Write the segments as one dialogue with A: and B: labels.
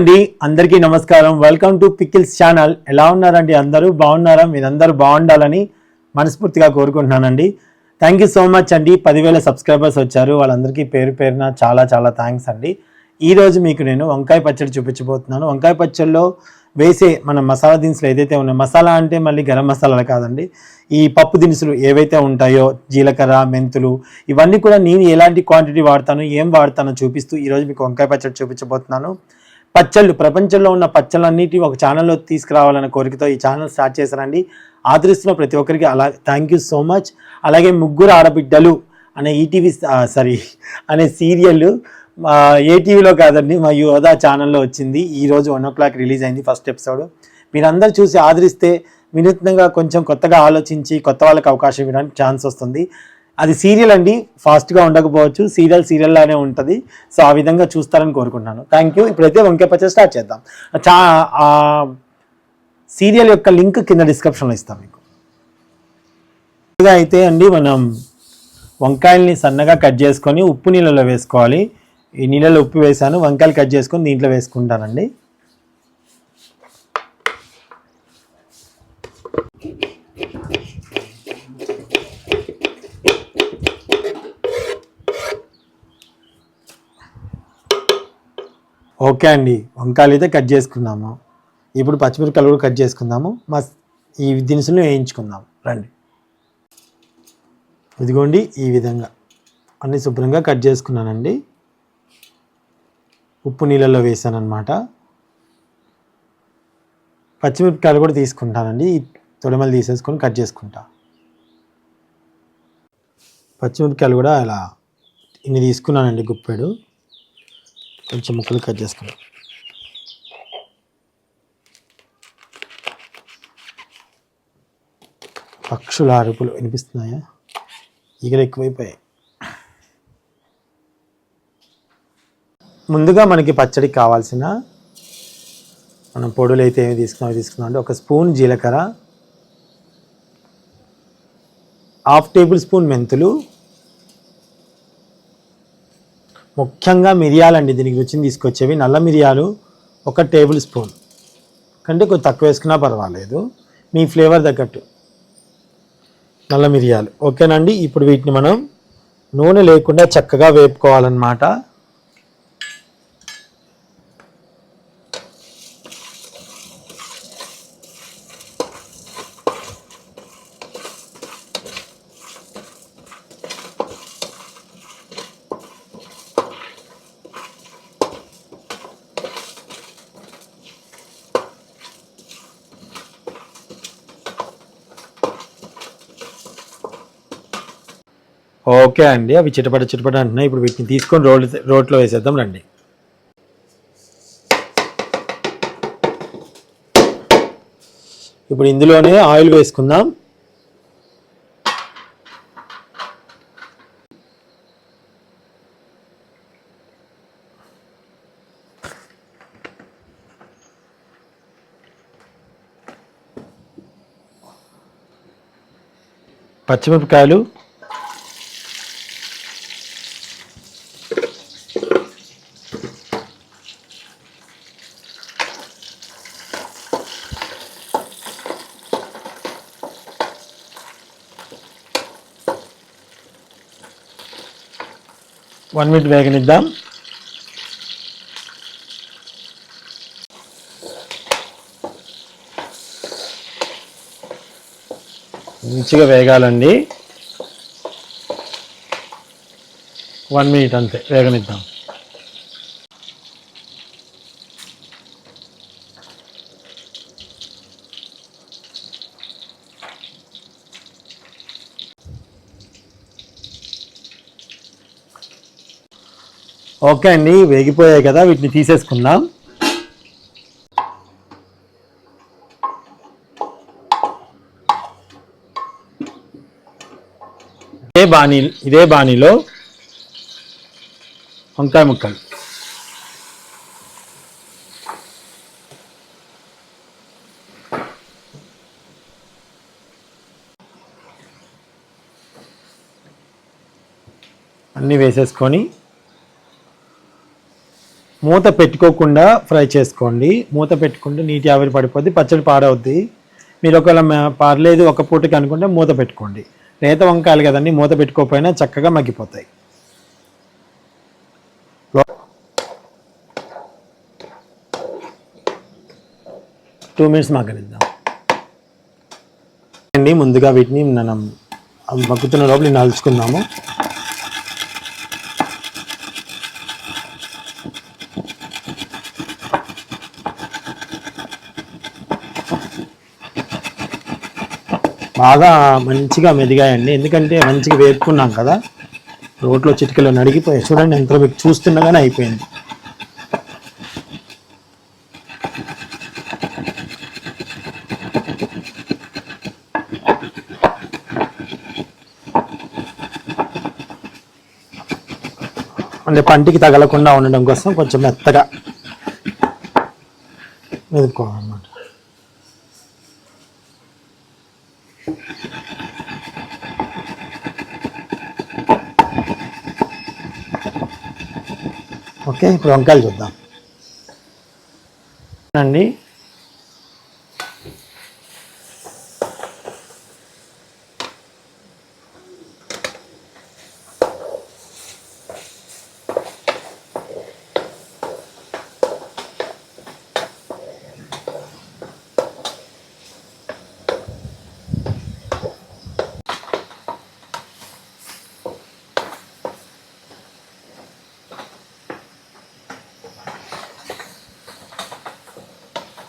A: అండి అందరికీ నమస్కారం. Welcome to pickles channel. ఎలా ఉన్నారండి? అందరూ బాగున్నారా? మీరందరూ బాగుండాలని మనస్ఫూర్తిగా కోరుకుంటున్నానండి. థ్యాంక్ యూ సో మచ్ అండి. 10,000 సబ్స్క్రైబర్స్ వచ్చారు. వాళ్ళందరికీ పేరు పేరున చాలా చాలా థ్యాంక్స్ అండి. ఈరోజు మీకు నేను వంకాయ పచ్చడి చూపించబోతున్నాను. వంకాయ పచ్చడిలో వేసే మన మసాలా దినుసులు ఏదైతే ఉన్నాయో, మసాలా అంటే మళ్ళీ గరం మసాలాలు కాదండి, ఈ పప్పు దినుసులు ఏవైతే ఉంటాయో జీలకర్ర, మెంతులు, ఇవన్నీ కూడా నేను ఎలాంటి క్వాంటిటీ వాడతాను, ఏం వాడతానో చూపిస్తూ ఈరోజు మీకు వంకాయ పచ్చడి చూపించబోతున్నాను. పచ్చళ్ళు, ప్రపంచంలో ఉన్న పచ్చళ్ళన్నిటి ఒక ఛానల్లో తీసుకురావాలన్న కోరికతో ఈ ఛానల్ స్టార్ట్ చేశానండి. ఆదరిస్తున్న ప్రతి ఒక్కరికి థ్యాంక్ యూ సో మచ్. అలాగే ముగ్గురు ఆడబిడ్డలు అనే అనే సీరియల్ ఏటీవీలో కాదండి, మా యోధా ఛానల్లో వచ్చింది. ఈరోజు 1 o'clock రిలీజ్ అయింది ఫస్ట్ ఎపిసోడ్. మీరందరూ చూసి ఆదరిస్తే వినూత్నంగా కొంచెం కొత్తగా ఆలోచించి కొత్త వాళ్ళకి అవకాశం ఇవ్వడానికి ఛాన్స్ వస్తుంది. అది సీరియల్ అండి, ఫాస్ట్గా ఉండకపోవచ్చు, సీరియల్లానే ఉంటుంది. సో ఆ విధంగా చూస్తారని కోరుకుంటున్నాను. Thank you. ఇప్పుడైతే వంకాయ పచ్చడి స్టార్ట్ చేద్దాం. సీరియల్ యొక్క లింక్ కింద డిస్క్రిప్షన్లో ఇస్తాం మీకు. అయితే అండి, మనం వంకాయల్ని సన్నగా కట్ చేసుకొని ఉప్పు నీళ్ళలో వేసుకోవాలి. ఈ నీళ్ళలో ఉప్పు వేసాను, వంకాయలు కట్ చేసుకొని దీంట్లో వేసుకుంటానండి. ఓకే అండి, వంకాయలు అయితే కట్ చేసుకున్నాము. ఇప్పుడు పచ్చిమిరపకాయలు కూడా కట్ చేసుకుందాము. ఈ దినుసులు వేయించుకుందాం రండి. ఇదిగోండి, ఈ విధంగా అన్నీ శుభ్రంగా కట్ చేసుకున్నానండి. ఉప్పు నీళ్ళల్లో వేసాను అనమాట. పచ్చిమిరపకాయలు కూడా తీసుకుంటానండి, తొడిమలు తీసేసుకొని కట్ చేసుకుంటా. పచ్చిమిరపకాయలు కూడా ఇలా ఇన్ని తీసుకున్నానండి, గుప్పెడు. కొంచెం ముక్కలు కట్ చేసుకున్నాం. పక్షుల అరుపులు వినిపిస్తున్నాయా? ఈగలు ఎక్కువైపోయాయి. ముందుగా మనకి పచ్చడికి కావాల్సిన మనం పొడులు అయితే ఏమి తీసుకున్నాం అంటే 1 స్పూన్ జీలకర్ర, 1/2 టేబుల్ స్పూన్ మెంతులు, ముఖ్యంగా మిరియాలండి దీనికి రుచిని తీసుకొచ్చేవి. నల్ల మిరియాలు 1 టేబుల్ స్పూన్ కంటే కొంచెం తక్కువ వేసుకున్నా పర్వాలేదు, మీ ఫ్లేవర్ తగ్గట్టు నల్ల మిరియాలు. ఓకేనండి. ఇప్పుడు వీటిని మనం నూనె లేకుండా చక్కగా వేపుకోవాలన్నమాట. ఓకే అండి, అవి చిటపట అంటున్నాయి. ఇప్పుడు వీటిని తీసుకొని రోట్లో వేసేద్దాం రండి. ఇప్పుడు ఇందులోనే ఆయిల్ వేసుకుందాం. పచ్చిమిరపకాయలు, వన్ మినిట్ వేగనిద్దాం. మంచిగా వేగాలండి. 1 మినిట్ అంతే, వేగనిద్దాం. ఓకే అండి, వేగిపోయాయి కదా, వీటిని తీసేసుకుందాం. ఇదే బాణీలో వంకాయ ముక్కలు, అన్నీ వేసేసుకొని మూత పెట్టుకోకుండా ఫ్రై చేసుకోండి. మూత పెట్టుకుంటే నీటి ఆవిరి పడిపోద్ది, పచ్చడి పాడవుద్ది. మీరు ఒకవేళ పర్లేదు ఒక పూటకి అనుకుంటే మూత పెట్టుకోండి. లేత వంకాయలు కదండి, మూత పెట్టుకోకపోయినా చక్కగా మగ్గిపోతాయి. 2 minutes మగ్గనిద్దాం అండి. ముందుగా వీటిని మనం మగ్గుతున్న లోపల నలుచుకుందాము. బాగా మంచిగా మెదిగాయండి, ఎందుకంటే మంచిగా వేపుకున్నాం కదా. రోట్లో చిటికలో నడిగిపోయాయి చూడండి, ఎంతో మీకు చూస్తుండగానే అయిపోయింది. అంటే పంటికి తగలకుండా ఉండడం కోసం కొంచెం మెత్తగా మెదుపుకోవాలన్నమాట. ఓకే, ఇప్పుడు వంకాయలు చూద్దాం అండి.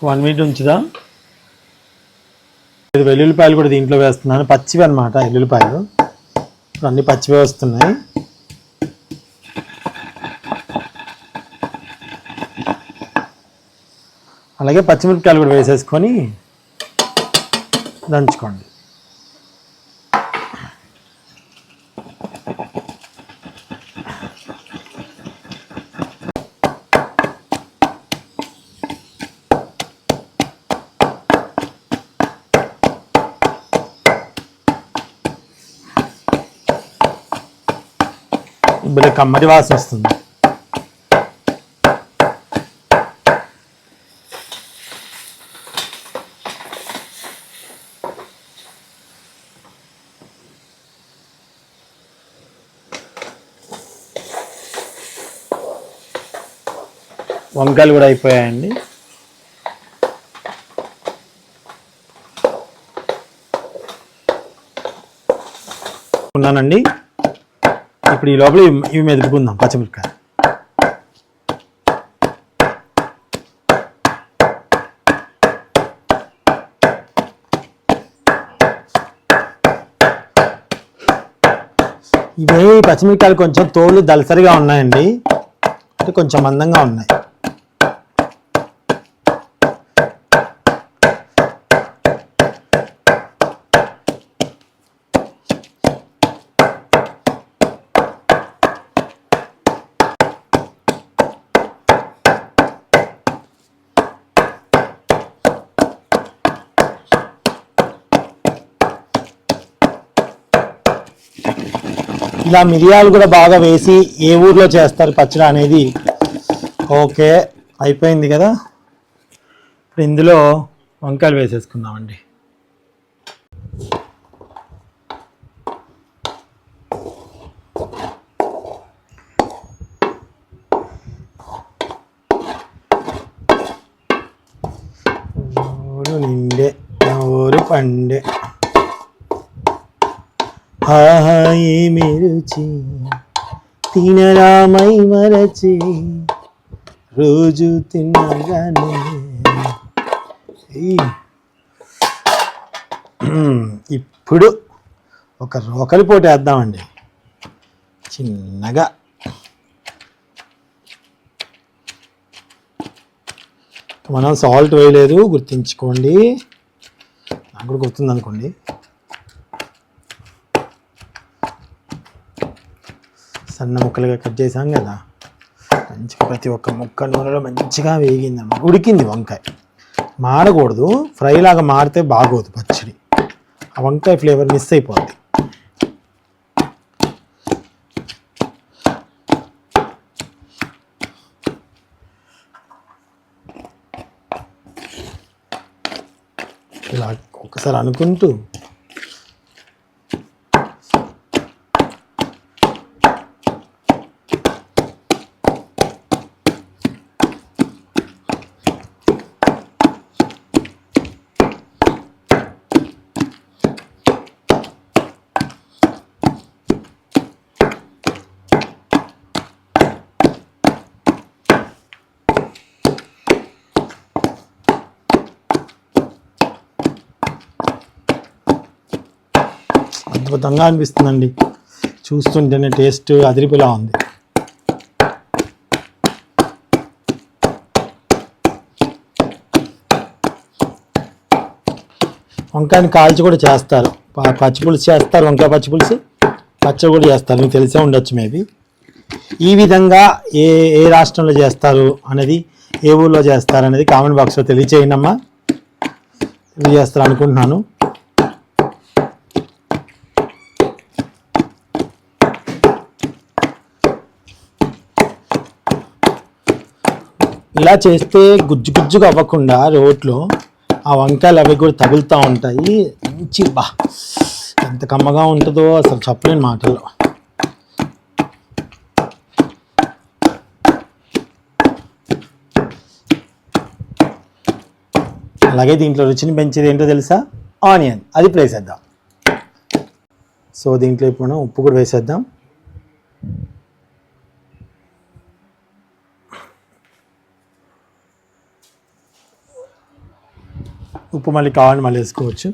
A: వన్ మినిట్ ఉంచుదా. వెల్లుల్లిపాయలు కూడా దీంట్లో వేస్తున్నాను, పచ్చివి అనమాట వెల్లుల్లిపాయలు. అన్నీ పచ్చివే వస్తున్నాయి. అలాగే పచ్చిమిరపకాయలు కూడా వేసేసుకొని దంచుకోండి. భలే కమ్మటి వాసన వస్తుంది. వంకాయలు కూడా అయిపోయాయండి. ఉన్నానండి. ఇప్పుడు ఈ లోపల ఇవి మెదుపుకుందాం. పచ్చిమిరపకాయ ఇవే పచ్చిమిరపకాయలు కొంచెం తోలు దళసరిగా ఉన్నాయండి, అంటే కొంచెం మందంగా ఉన్నాయి. ఇలా మిరియాలు కూడా బాగా వేసి ఏ ఊర్లో చేస్తారు పచ్చడి అనేది. ఓకే, అయిపోయింది కదా. ఇప్పుడు ఇందులో వంకాయలు వేసేసుకుందామండి. ఊరు నిండే ఊరు పండే ఆహా ఏమి రుచి తినరామై మరచి రోజు తినగానే. ఇప్పుడు ఒక రోకలి పోటీ వేద్దామండి చిన్నగా. మనం సాల్ట్ వేయలేదు, గుర్తుంచుకోండి. నాకు కూడా గుర్తుంది అనుకోండి. సన్న ముక్కలుగా కట్ చేసాం కదా, మంచిగా ప్రతి ఒక్క ముక్క నూనెలో మంచిగా వేగిందన్నమాట. ఉడికింది వంకాయ, మాడకూడదు. ఫ్రై లాగా మారితే బాగోదు పచ్చడి, ఆ వంకాయ ఫ్లేవర్ మిస్ అయిపోద్ది. ఇలా ఒకసారి అనుకుంటూ అద్భుతంగా అనిపిస్తుందండి. చూస్తుంటేనే టేస్ట్ అదిరిపోలా ఉంది. వంకాయని కాల్చి కూడా చేస్తారు, పచ్చిపులుసు చేస్తారు, వంకాయ పచ్చిపులుసు, పచ్చడి కూడా చేస్తారు. మీకు తెలిసే ఉండొచ్చు మేబీ. ఈ విధంగా ఏ ఏ రాష్ట్రంలో చేస్తారు అనేది, ఏ ఊళ్ళో చేస్తారు అనేది కామెంట్ బాక్స్లో తెలియచేయండి అమ్మా. తెలియజేస్తారు అనుకుంటున్నాను. ఇలా చేస్తే గుజ్జు గుజ్జుగా అవ్వకుండా రోట్లో ఆ వంకాయలు అవి కూడా తగులుతూ ఉంటాయి. మంచి ఎంత కమ్మగా ఉంటుందో అసలు చెప్పలేని మాటల్లో. అలాగే దీంట్లో రుచిని పెంచేది ఏంటో తెలుసా? ఆనియన్. అది వేసేద్దాం. సో దీంట్లో ఇప్పుడు మనం ఉప్పు కూడా వేసేద్దాం. ఉప్పు మళ్ళీ కావాలని మళ్ళీ వేసుకోవచ్చు.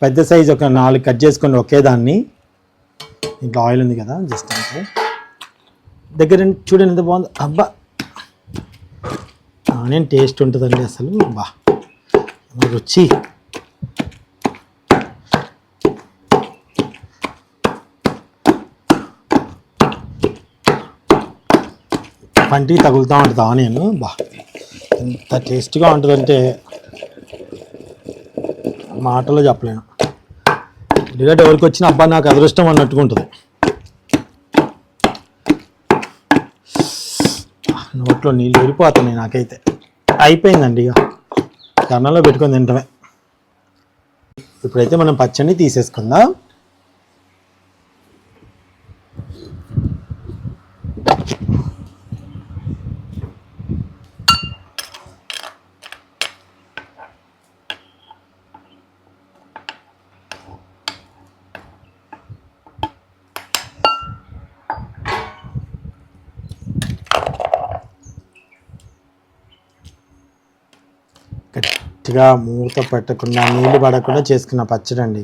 A: పెద్ద సైజు ఒక 4 కట్ చేసుకొని ఒకే దాన్ని, ఇంట్లో ఆయిల్ ఉంది కదా జస్ట్ అంటే దగ్గర చూడండి ఎంత బాగుంది. అబ్బా ఆనియన్ టేస్ట్ ఉంటుందండి అసలు. రుచి. పంటికి తగులుతూ ఉంటుంది ఆనియన్. ఎంత టేస్ట్గా ఉంటుందంటే మాటలో చెప్పలేను. ఎందుకంటే ఎవరికి వచ్చిన అబ్బా నాకు అదృష్టం అన్నట్టుగా ఉంటుంది. నోట్లో నీళ్ళు ఊరిపోతున్నాయి నాకైతే. అయిపోయిందండి, ఇక కర్ణంలో పెట్టుకొని తింటమే. ఇప్పుడైతే మనం పచ్చడిని తీసేసుకుందాం. గట్టిగా మూత పెట్టకుండా, నీళ్ళు పడకుండా చేసుకున్న పచ్చడి అండి.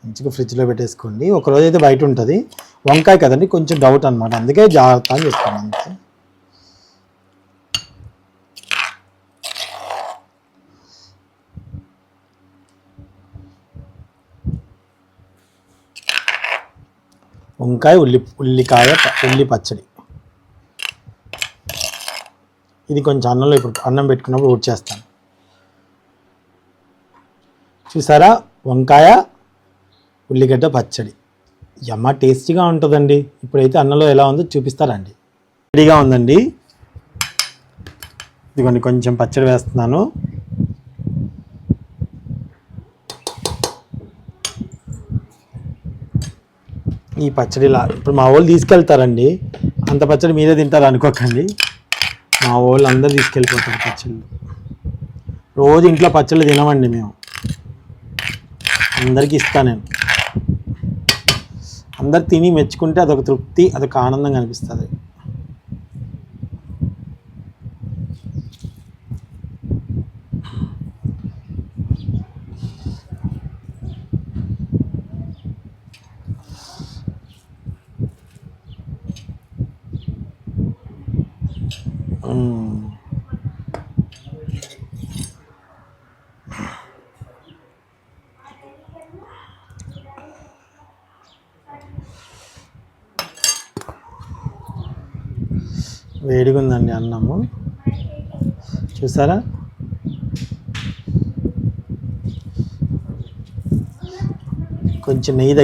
A: మంచిగా ఫ్రిడ్జ్లో పెట్టేసుకోండి. ఒకరోజు అయితే బయట ఉంటుంది. వంకాయ కదండి, కొంచెం డౌట్ అనమాట, అందుకే జాగ్రత్త అని చెప్తాను అంతే. వంకాయ ఉల్లి పచ్చడి. ఇది కొంచెం అన్నంలో ఇప్పుడు అన్నం పెట్టుకున్నప్పుడు ఊడ్ చేస్తాను. చూసారా, వంకాయ ఉల్లిగడ్డ పచ్చడి. యమ్మ టేస్టీగా ఉంటుందండి. ఇప్పుడైతే అన్నంలో ఎలా ఉందో చూపిస్తారండి. రెడీగా ఉందండి. ఇదిగోండి కొంచెం పచ్చడి వేస్తున్నాను. ఈ పచ్చడిలా ఇప్పుడు మా వాళ్ళు తీసుకెళ్తారండి. అంత పచ్చడి మీరే తింటారు అనుకోకండి. మా వాళ్ళు అందరూ తీసుకెళ్ళిపోతారు పచ్చళ్ళు. రోజు ఇంట్లో పచ్చళ్ళు తినమండి మేము. అందరికీ ఇస్తాను నేను. అందరు తిని మెచ్చుకుంటే అదొక తృప్తి, అదొక ఆనందంగా అనిపిస్తుంది. వేడిగా ఉందండి అన్నము, చూసారా? కొంచెం నెయ్యి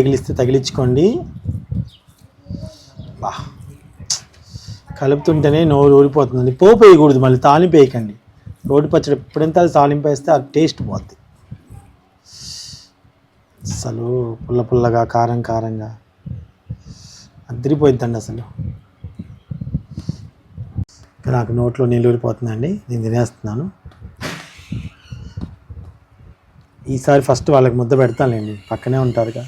A: తగిలించుకోండి. బా, కలుపుతుంటేనే నోరు ఊరిపోతుందండి. పోపు వేయకూడదు, మళ్ళీ తాలింపు వేయకండి. రోటి పచ్చడి ఎప్పుడంతా తాలింపు వేస్తే ఆ టేస్ట్ పోద్ది. అసలు పుల్ల పుల్లగా కారం కారంగా అదిరిపోయిద్దండి అసలు. నాకు నోట్లో నీళ్ళు ఊరిపోతుందండి, నేను తినేస్తున్నాను. ఈసారి ఫస్ట్ వాళ్ళకి ముద్ద పెడతానులేండి, పక్కనే ఉంటారుగా.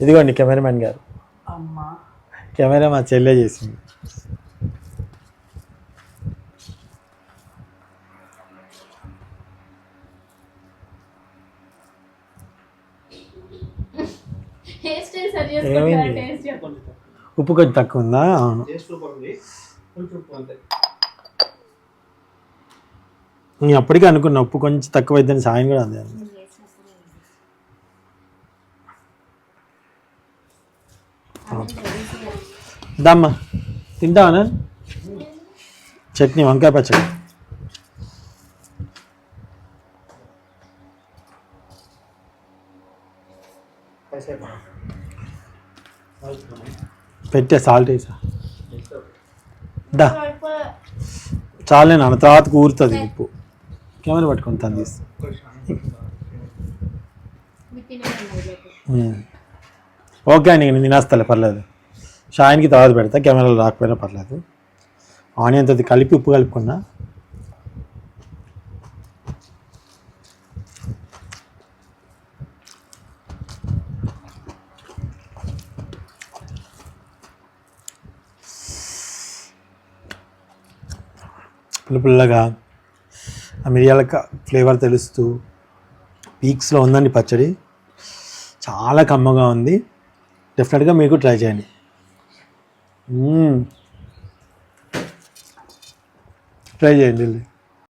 A: ఇదిగోండి కెమెరామెన్ గారు. కెమెరా మా చెల్లె చేసింది. ఏమైంది? ఉప్పు కొంచెం తక్కువ ఉందా? అవును. నేను అప్పటికే అనుకున్నా ఉప్పు కొంచెం తక్కువ అయిద్దని. సాయం కూడా అందే. దమ్మా తింటావా? చట్నీ, వంకాయ పచ్చడి. పెట్టే సాల్ట్ వేసా దా, చాలే నాన్న, తర్వాత కూరుతుంది ఉప్పు. కెమెరా పట్టుకొని తను తీసి. ఓకే అండి, నేను తినేస్తాలే, పర్లేదు. షాయిన్కి తర్వాత పెడతా, కెమెరాలో రాకపోయినా పర్లేదు. ఆనియన్ తోటి కలిపి ఉప్పు కలుపుకున్నా. పుల్లగా ఆ మిరియాల ఫ్లేవర్ తెలుస్తూ పీక్స్లో ఉందండి పచ్చడి. చాలా కమ్మగా ఉంది. డెఫినెట్గా మీకు ట్రై చేయండి. ట్రై చేయండి.